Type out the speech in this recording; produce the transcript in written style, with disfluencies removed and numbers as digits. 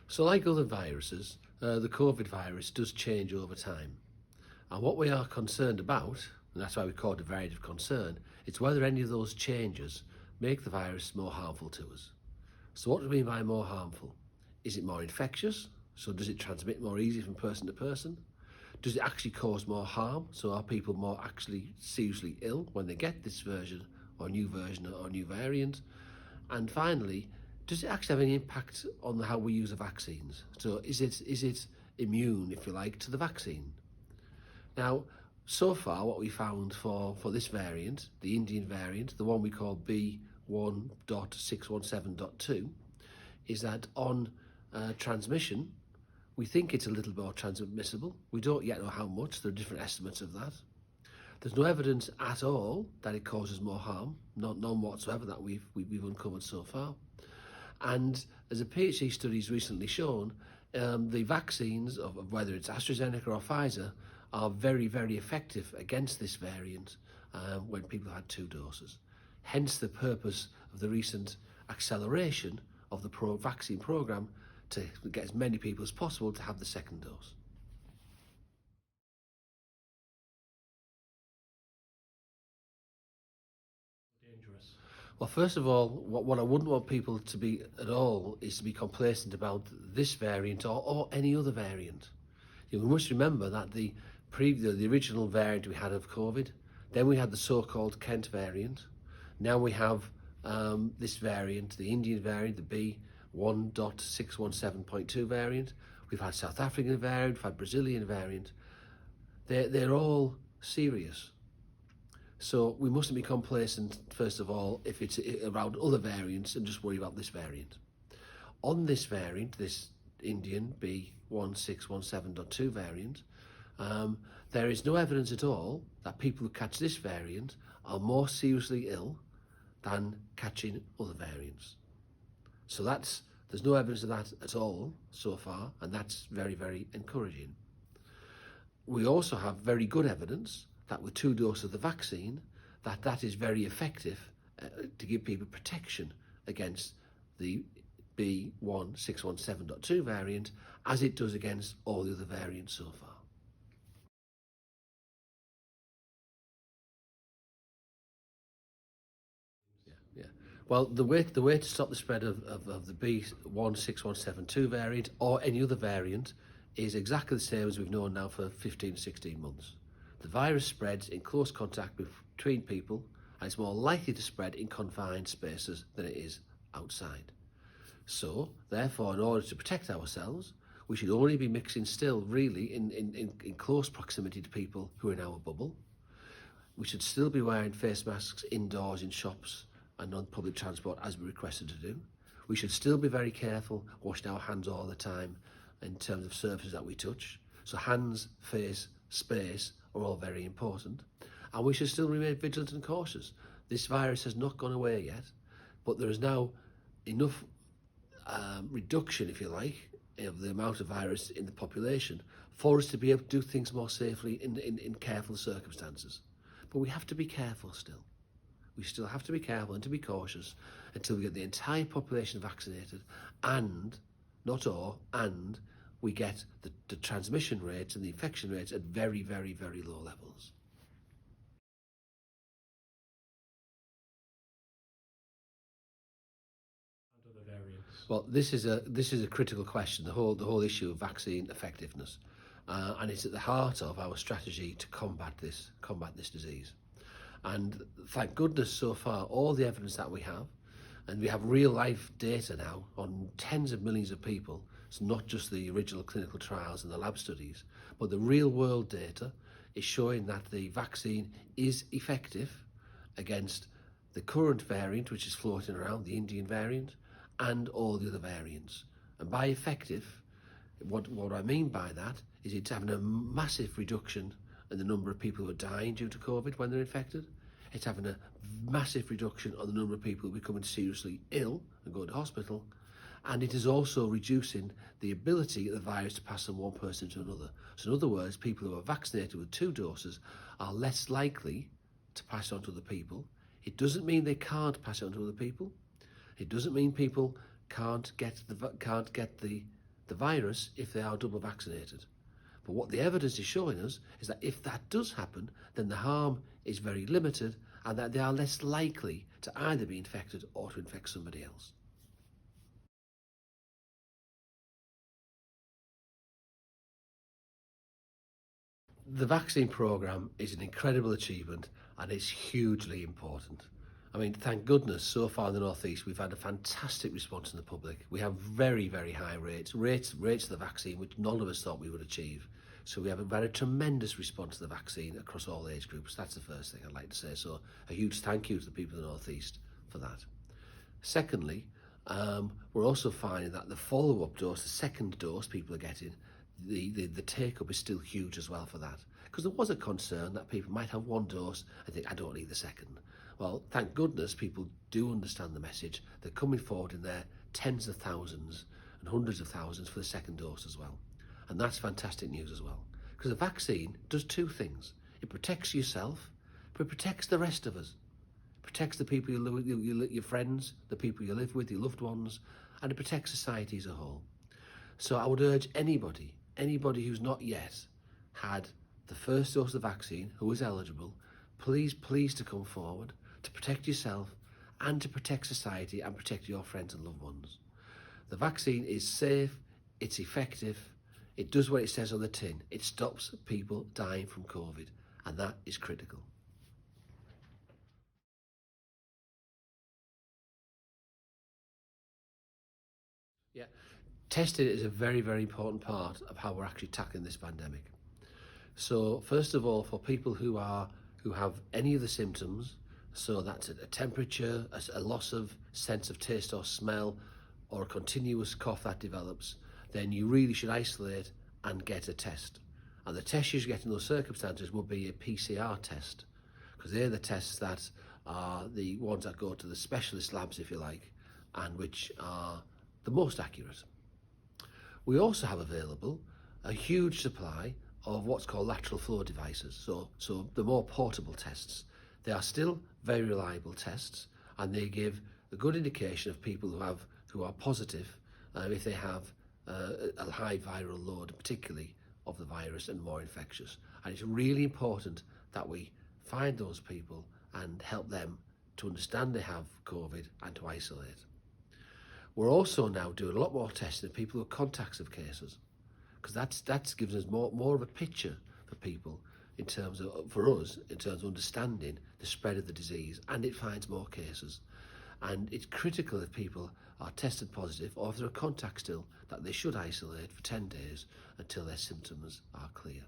So like other viruses, the COVID virus does change over time. And what we are concerned about, and that's why we call it a variant of concern, it's whether any of those changes make the virus more harmful to us. So what do we mean by more harmful? Is it more infectious? So does it transmit more easily from person to person? Does it actually cause more harm? So are people more actually seriously ill when they get this version or new variant? And finally, does it actually have any impact on how we use the vaccines? So is it immune, if you like, to the vaccine? Now, so far what we found for this variant, the Indian variant, the one we call B1.617.2, is that on transmission, we think it's a little more transmissible. We don't yet know how much. There are different estimates of that. There's no evidence at all that it causes more harm, none whatsoever that we've uncovered so far. And as a PhD study's recently shown, the vaccines, of whether it's AstraZeneca or Pfizer, are very, very effective against this variant when people had 2 doses. Hence the purpose of the recent acceleration of the vaccine programme to get as many people as possible to have the 2nd dose. Dangerous. Well, first of all, what I wouldn't want people to be at all is to be complacent about this variant or any other variant. We must remember that the original variant we had of COVID, then we had the so-called Kent variant. Now we have this variant, the Indian variant, the B1.617.2 variant. We've had South African variant, we've had Brazilian variant. They're all serious. So we mustn't be complacent, first of all, if it's around other variants and just worry about this variant. On this variant, this Indian B1.617.2 variant, there is no evidence at all that people who catch this variant are more seriously ill than catching other variants. So there's no evidence of that at all so far, and that's very, very encouraging. We also have very good evidence that with 2 doses of the vaccine, that is very effective to give people protection against the B1.617.2 variant, as it does against all the other variants so far. Yeah. Well, the way to stop the spread of the B1.617.2 variant or any other variant is exactly the same as we've known now for 15, 16 months. The virus spreads in close contact between people, and it's more likely to spread in confined spaces than it is outside. So, therefore, in order to protect ourselves, we should only be mixing still really in close proximity to people who are in our bubble. We should still be wearing face masks indoors in shops and on public transport as we're requested to do. We should still be very careful washing our hands all the time in terms of surfaces that we touch. So hands, face, space are all very important. And we should still remain vigilant and cautious. This virus has not gone away yet, but there is now enough reduction, if you like, of the amount of virus in the population for us to be able to do things more safely in careful circumstances. But we have to be careful still. We still have to be careful and to be cautious until we get the entire population vaccinated and we get the transmission rates and the infection rates at very, very, very low levels. And other variants. Well, this is a critical question, the whole issue of vaccine effectiveness, and it's at the heart of our strategy to combat this disease. And thank goodness so far, all the evidence that we have, and we have real life data now on tens of millions of people. It's not just the original clinical trials and the lab studies, but the real world data is showing that the vaccine is effective against the current variant, which is floating around, the Indian variant, and all the other variants. And by effective, what I mean by that is it's having a massive reduction in the number of people who are dying due to COVID when they're infected. It's having a massive reduction on the number of people becoming seriously ill and going to hospital. And it is also reducing the ability of the virus to pass from one person to another. So in other words, people who are vaccinated with 2 doses are less likely to pass on to other people. It doesn't mean they can't pass it on to other people. It doesn't mean people can't get the the virus if they are double vaccinated. But what the evidence is showing us is that if that does happen, then the harm is very limited and that they are less likely to either be infected or to infect somebody else. The vaccine programme is an incredible achievement and it's hugely important. I mean, thank goodness so far in the North East we've had a fantastic response from the public. We have very, very high rates of the vaccine which none of us thought we would achieve. So we have had a tremendous response to the vaccine across all age groups. That's the first thing I'd like to say. So a huge thank you to the people of the North East for that. Secondly, we're also finding that the follow-up dose, the second dose people are getting, the take-up is still huge as well for that. Because there was a concern that people might have one dose and think, I don't need the second. Well, thank goodness people do understand the message. They're coming forward in their tens of thousands and hundreds of thousands for the second dose as well. And that's fantastic news as well. Because a vaccine does two things. It protects yourself, but it protects the rest of us. It protects the people you live with, your friends, the people you live with, your loved ones, and it protects society as a whole. So I would urge anybody who's not yet had the first dose of the vaccine, who is eligible, please to come forward to protect yourself and to protect society and protect your friends and loved ones. The vaccine is safe, it's effective, it does what it says on the tin. It stops people dying from COVID, and that is critical. Yeah, testing is a very, very important part of how we're actually tackling this pandemic. So first of all, for people who have any of the symptoms, so that's a temperature, a loss of sense of taste or smell, or a continuous cough that develops, then you really should isolate and get a test. And the test you should get in those circumstances would be a PCR test, because they're the tests that are the ones that go to the specialist labs, if you like, and which are the most accurate. We also have available a huge supply of what's called lateral flow devices, so the more portable tests. They are still very reliable tests, and they give a good indication of people who are positive if they have a high viral load, particularly of the virus, and more infectious. And it's really important that we find those people and help them to understand they have COVID and to isolate. We're also now doing a lot more testing of people who are contacts of cases, because that gives us more of a picture for people in terms of understanding the spread of the disease, and it finds more cases. And it's critical if people are tested positive or if they're a contact still, that they should isolate for 10 days until their symptoms are clear.